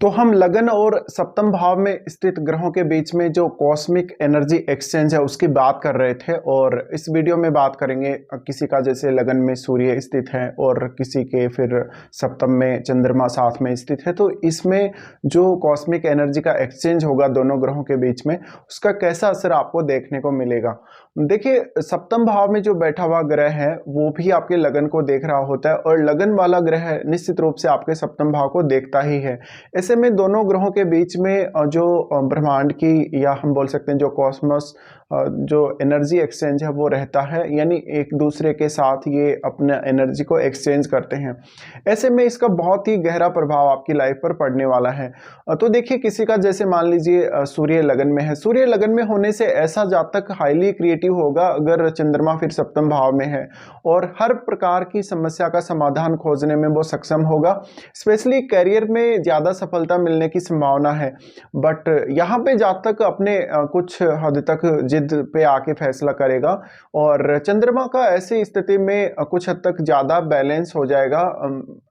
तो हम लगन और सप्तम भाव में स्थित ग्रहों के बीच में जो कॉस्मिक एनर्जी एक्सचेंज है उसकी बात कर रहे थे। और इस वीडियो में बात करेंगे किसी का जैसे लगन में सूर्य स्थित है और किसी के फिर सप्तम में चंद्रमा साथ में स्थित है, तो इसमें जो कॉस्मिक एनर्जी का एक्सचेंज होगा दोनों ग्रहों के बीच में, उसका कैसा असर आपको देखने को मिलेगा। देखिए, सप्तम भाव में जो बैठा हुआ ग्रह है वो भी आपके लगन को देख रहा होता है और लगन वाला ग्रह निश्चित रूप से आपके सप्तम भाव को देखता ही है। ऐसे में दोनों ग्रहों के बीच में जो ब्रह्मांड की या हम बोल सकते हैं जो कॉस्मोस जो एनर्जी एक्सचेंज है वो रहता है, यानी एक दूसरे के साथ ये अपना एनर्जी को एक्सचेंज करते हैं। ऐसे में इसका बहुत ही गहरा प्रभाव आपकी लाइफ पर पड़ने वाला है। तो देखिए, किसी का जैसे मान लीजिए सूर्य लगन में है, सूर्य लगन में होने से ऐसा जातक हाईली क्रिएटिव होगा अगर चंद्रमा फिर सप्तम भाव में है, और हर प्रकार की समस्या का समाधान खोजने में वो सक्षम होगा। स्पेशली करियर में ज़्यादा सफलता मिलने की संभावना है, बट यहाँ पे जातक अपने कुछ हद तक जिद पे आके फैसला करेगा। और चंद्रमा का ऐसी स्थिति में कुछ हद तक ज़्यादा बैलेंस हो जाएगा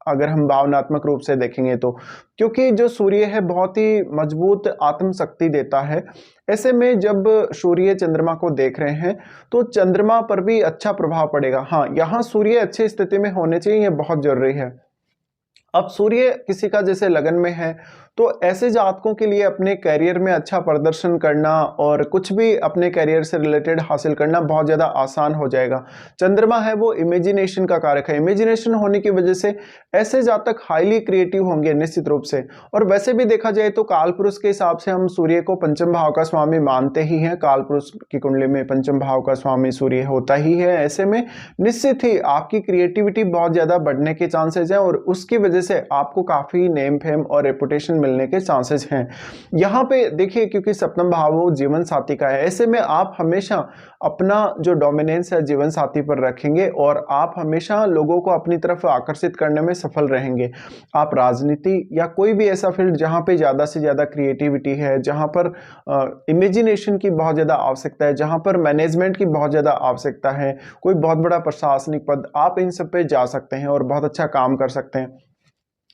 अगर हम भावनात्मक रूप से देखेंगे तो, क्योंकि जो सूर्य है बहुत ही मजबूत आत्म शक्ति देता है। ऐसे में जब सूर्य चंद्रमा को देख रहे हैं तो चंद्रमा पर भी अच्छा प्रभाव पड़ेगा। हाँ, यहाँ सूर्य अच्छी स्थिति में होने चाहिए, ये बहुत जरूरी है। अब सूर्य किसी का जैसे लगन में है तो ऐसे जातकों के लिए अपने करियर में अच्छा प्रदर्शन करना और कुछ भी अपने करियर से रिलेटेड हासिल करना बहुत ज़्यादा आसान हो जाएगा। चंद्रमा है वो इमेजिनेशन का कारक है, इमेजिनेशन होने की वजह से ऐसे जातक हाईली क्रिएटिव होंगे निश्चित रूप से। और वैसे भी देखा जाए तो काल पुरुष के हिसाब से हम सूर्य को पंचम भाव का स्वामी मानते ही हैं। काल पुरुष की कुंडली में पंचम भाव का स्वामी सूर्य होता ही है। ऐसे में निश्चित ही आपकी क्रिएटिविटी बहुत ज़्यादा बढ़ने के चांसेस हैं और उसकी वजह से आपको काफ़ी नेम फेम और रेपुटेशन मिलने के चांसेस हैं। यहाँ पे देखिए, क्योंकि सप्तम भाव वो जीवन साथी का है, ऐसे में आप हमेशा अपना जो डोमिनेंस है जीवन साथी पर रखेंगे और आप हमेशा लोगों को अपनी तरफ आकर्षित करने में सफल रहेंगे। आप राजनीति या कोई भी ऐसा फील्ड जहाँ पे ज़्यादा से ज़्यादा क्रिएटिविटी है, जहाँ पर इमेजिनेशन की बहुत ज़्यादा आवश्यकता है, जहाँ पर मैनेजमेंट की बहुत ज़्यादा आवश्यकता है, कोई बहुत बड़ा प्रशासनिक पद, आप इन सब पे जा सकते हैं और बहुत अच्छा काम कर सकते हैं।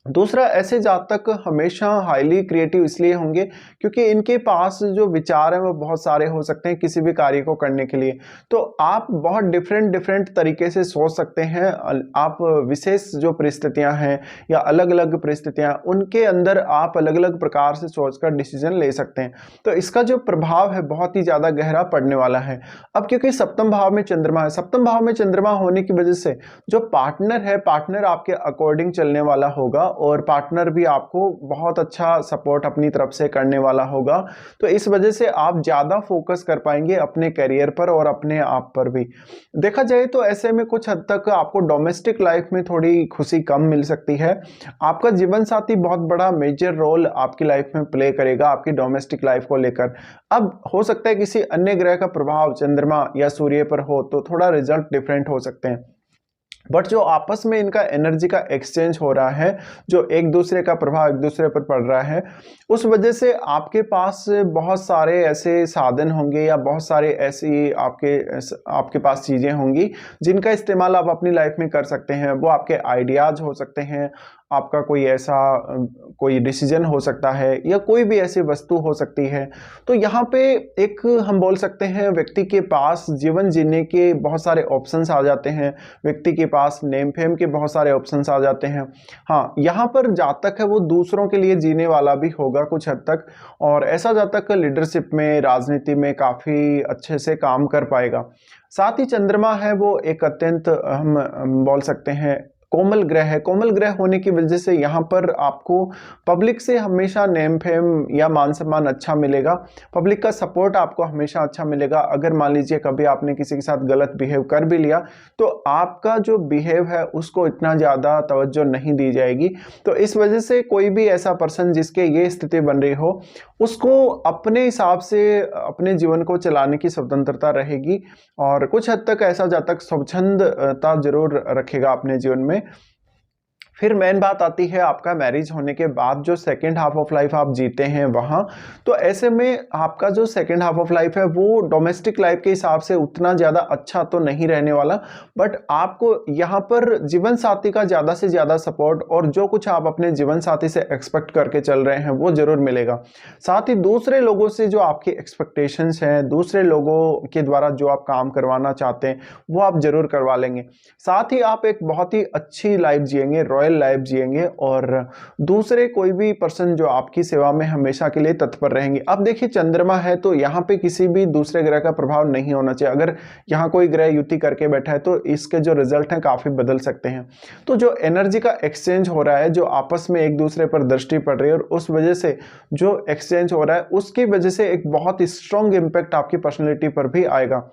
दूसरा, ऐसे जातक हमेशा हाईली क्रिएटिव इसलिए होंगे क्योंकि इनके पास जो विचार हैं वो बहुत सारे हो सकते हैं किसी भी कार्य को करने के लिए। तो आप बहुत डिफरेंट तरीके से सोच सकते हैं। आप विशेष जो परिस्थितियां हैं या अलग अलग परिस्थितियां, उनके अंदर आप अलग अलग प्रकार से सोचकर डिसीजन ले सकते हैं। तो इसका जो प्रभाव है बहुत ही ज़्यादा गहरा पड़ने वाला है। अब क्योंकि सप्तम भाव में चंद्रमा है, सप्तम भाव में चंद्रमा होने की वजह से जो पार्टनर है, पार्टनर आपके अकॉर्डिंग चलने वाला होगा और पार्टनर भी आपको बहुत अच्छा सपोर्ट अपनी तरफ से करने वाला होगा। तो इस वजह से आप ज़्यादा फोकस कर पाएंगे अपने करियर पर और अपने आप पर भी। देखा जाए तो ऐसे में कुछ हद तक आपको डोमेस्टिक लाइफ में थोड़ी खुशी कम मिल सकती है। आपका जीवन साथी बहुत बड़ा मेजर रोल आपकी लाइफ में प्ले करेगा आपकी डोमेस्टिक लाइफ को लेकर। अब हो सकता है किसी अन्य ग्रह का प्रभाव चंद्रमा या सूर्य पर हो तो थोड़ा रिजल्ट डिफरेंट हो सकते हैं, बट जो आपस में इनका एनर्जी का एक्सचेंज हो रहा है, जो एक दूसरे का प्रभाव एक दूसरे पर पड़ रहा है, उस वजह से आपके पास बहुत सारे ऐसे साधन होंगे या बहुत सारे ऐसी आपके पास चीज़ें होंगी जिनका इस्तेमाल आप अपनी लाइफ में कर सकते हैं। वो आपके आइडियाज़ हो सकते हैं, आपका कोई ऐसा कोई डिसीजन हो सकता है या कोई भी ऐसी वस्तु हो सकती है। तो यहाँ पे एक हम बोल सकते हैं व्यक्ति के पास जीवन जीने के बहुत सारे ऑप्शंस आ जाते हैं, व्यक्ति के पास नेम फेम के बहुत सारे ऑप्शंस आ जाते हैं। हाँ, यहाँ पर जातक है वो दूसरों के लिए जीने वाला भी होगा कुछ हद तक, और ऐसा जातक लीडरशिप में, राजनीति में काफ़ी अच्छे से काम कर पाएगा। साथ ही चंद्रमा है वो एक अत्यंत हम बोल सकते हैं कोमल ग्रह है। कोमल ग्रह होने की वजह से यहाँ पर आपको पब्लिक से हमेशा नेम फेम या मान सम्मान अच्छा मिलेगा, पब्लिक का सपोर्ट आपको हमेशा अच्छा मिलेगा। अगर मान लीजिए कभी आपने किसी के साथ गलत बिहेव कर भी लिया तो आपका जो बिहेव है उसको इतना ज़्यादा तवज्जो नहीं दी जाएगी। तो इस वजह से कोई भी ऐसा पर्सन जिसके ये स्थिति बन रही हो उसको अपने हिसाब से अपने जीवन को चलाने की स्वतंत्रता रहेगी और कुछ हद तक ऐसा जातक स्वच्छंदता जरूर रखेगा अपने जीवन में। फिर मेन बात आती है आपका मैरिज होने के बाद जो सेकेंड हाफ ऑफ लाइफ आप जीते हैं वहाँ। तो ऐसे में आपका जो सेकेंड हाफ ऑफ लाइफ है वो डोमेस्टिक लाइफ के हिसाब से उतना ज़्यादा अच्छा तो नहीं रहने वाला, बट आपको यहाँ पर जीवन साथी का ज़्यादा से ज़्यादा सपोर्ट और जो कुछ आप अपने जीवन साथी से एक्सपेक्ट करके चल रहे हैं वो ज़रूर मिलेगा। साथ ही दूसरे लोगों से जो आपकी एक्सपेक्टेशंस हैं, दूसरे लोगों के द्वारा जो आप काम करवाना चाहते हैं वो आप ज़रूर करवा लेंगे। साथ ही आप एक बहुत ही अच्छी लाइफ जिएंगे, रॉयल लाइफ जिएंगे, और दूसरे कोई भी पर्सन जो आपकी सेवा में हमेशा के लिए तत्पर रहेंगे। अब देखिए चंद्रमा है तो यहाँ पे किसी भी दूसरे ग्रह का प्रभाव नहीं होना चाहिए। अगर यहाँ कोई ग्रह युति करके बैठा है तो इसके जो रिजल्ट हैं काफी बदल सकते हैं। तो जो एनर्जी का एक्सचेंज हो रहा है, जो आपस में एक दूसरे पर दृष्टि पड़ रही है, और उस वजह से जो एक्सचेंज हो रहा है उसकी वजह से एक बहुत ही स्ट्रॉन्ग इंपैक्ट आपकी पर्सनैलिटी पर भी आएगा।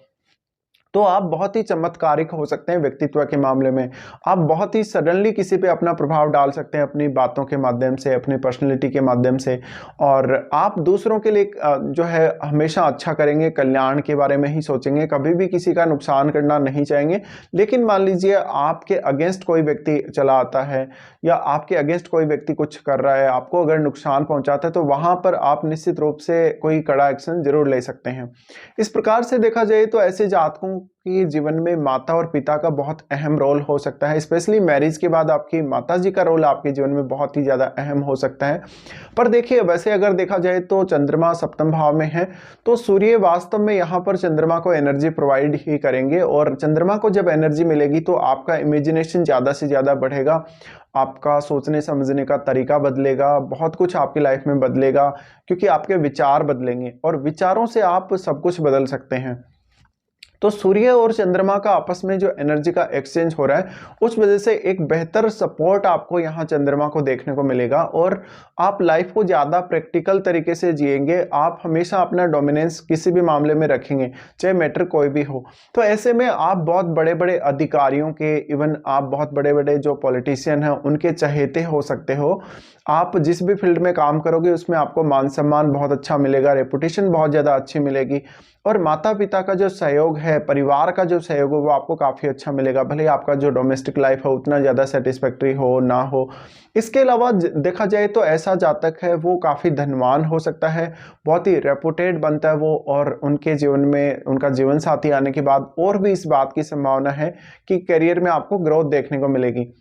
तो आप बहुत ही चमत्कारिक हो सकते हैं व्यक्तित्व के मामले में। आप बहुत ही सडनली किसी पे अपना प्रभाव डाल सकते हैं अपनी बातों के माध्यम से, अपनी पर्सनैलिटी के माध्यम से, और आप दूसरों के लिए जो है हमेशा अच्छा करेंगे, कल्याण के बारे में ही सोचेंगे, कभी भी किसी का नुकसान करना नहीं चाहेंगे। लेकिन मान लीजिए आपके अगेंस्ट कोई व्यक्ति चला आता है या आपके अगेंस्ट कोई व्यक्ति कुछ कर रहा है, आपको अगर नुकसान पहुंचाता है, तो वहां पर आप निश्चित रूप से कोई कड़ा एक्शन जरूर ले सकते हैं। इस प्रकार से देखा जाए तो ऐसे जातकों कि जीवन में माता और पिता का बहुत अहम रोल हो सकता है। स्पेशली मैरिज के बाद आपकी माता जी का रोल आपके जीवन में बहुत ही ज़्यादा अहम हो सकता है। पर देखिए वैसे अगर देखा जाए तो चंद्रमा सप्तम भाव में है, तो सूर्य वास्तव में यहाँ पर चंद्रमा को एनर्जी प्रोवाइड ही करेंगे, और चंद्रमा को जब एनर्जी मिलेगी तो आपका इमेजिनेशन ज़्यादा से ज़्यादा बढ़ेगा, आपका सोचने समझने का तरीका बदलेगा, बहुत कुछ आपकी लाइफ में बदलेगा, क्योंकि आपके विचार बदलेंगे और विचारों से आप सब कुछ बदल सकते हैं। तो सूर्य और चंद्रमा का आपस में जो एनर्जी का एक्सचेंज हो रहा है उस वजह से एक बेहतर सपोर्ट आपको यहाँ चंद्रमा को देखने को मिलेगा, और आप लाइफ को ज़्यादा प्रैक्टिकल तरीके से जिएंगे। आप हमेशा अपना डोमिनेंस किसी भी मामले में रखेंगे, चाहे मैटर कोई भी हो। तो ऐसे में आप बहुत बड़े बड़े अधिकारियों के, इवन आप बहुत बड़े बड़े जो पॉलिटिशियन हैं उनके चहेते हो सकते हो। आप जिस भी फील्ड में काम करोगे उसमें आपको मान सम्मान बहुत अच्छा मिलेगा, रेपुटेशन बहुत ज़्यादा अच्छी मिलेगी, और माता पिता का जो सहयोग है, परिवार का जो सहयोग है वो आपको काफ़ी अच्छा मिलेगा, भले आपका जो डोमेस्टिक लाइफ है उतना ज़्यादा सेटिस्फैक्ट्री हो ना हो। इसके अलावा देखा जाए तो ऐसा जातक है वो काफ़ी धनवान हो सकता है, बहुत ही रेपुटेड बनता है वो, और उनके जीवन में उनका जीवन साथी आने के बाद और भी इस बात की संभावना है कि करियर में आपको ग्रोथ देखने को मिलेगी।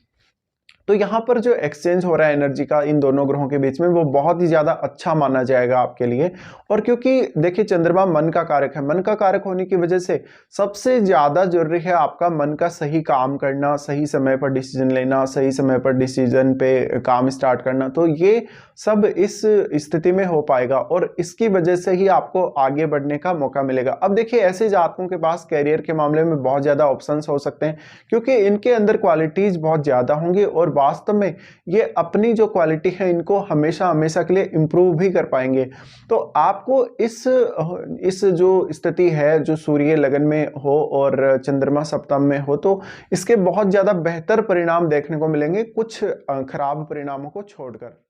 तो यहाँ पर जो एक्सचेंज हो रहा है एनर्जी का इन दोनों ग्रहों के बीच में वो बहुत ही ज़्यादा अच्छा माना जाएगा आपके लिए। और क्योंकि देखिए चंद्रमा मन का कारक है, मन का कारक होने की वजह से सबसे ज़्यादा जरूरी है आपका मन का सही काम करना, सही समय पर डिसीजन लेना, सही समय पर डिसीजन पे काम स्टार्ट करना। तो ये सब इस स्थिति में हो पाएगा और इसकी वजह से ही आपको आगे बढ़ने का मौका मिलेगा। अब देखिए ऐसे जातकों के पास कैरियर के मामले में बहुत ज़्यादा ऑप्शंस हो सकते हैं, क्योंकि इनके अंदर क्वालिटीज़ बहुत ज़्यादा होंगी और वास्तव में ये अपनी जो क्वालिटी है इनको हमेशा हमेशा के लिए इम्प्रूव भी कर पाएंगे। तो आपको इस जो स्थिति है, जो सूर्य लगन में हो और चंद्रमा सप्तम में हो, तो इसके बहुत ज़्यादा बेहतर परिणाम देखने को मिलेंगे, कुछ खराब परिणामों को छोड़कर।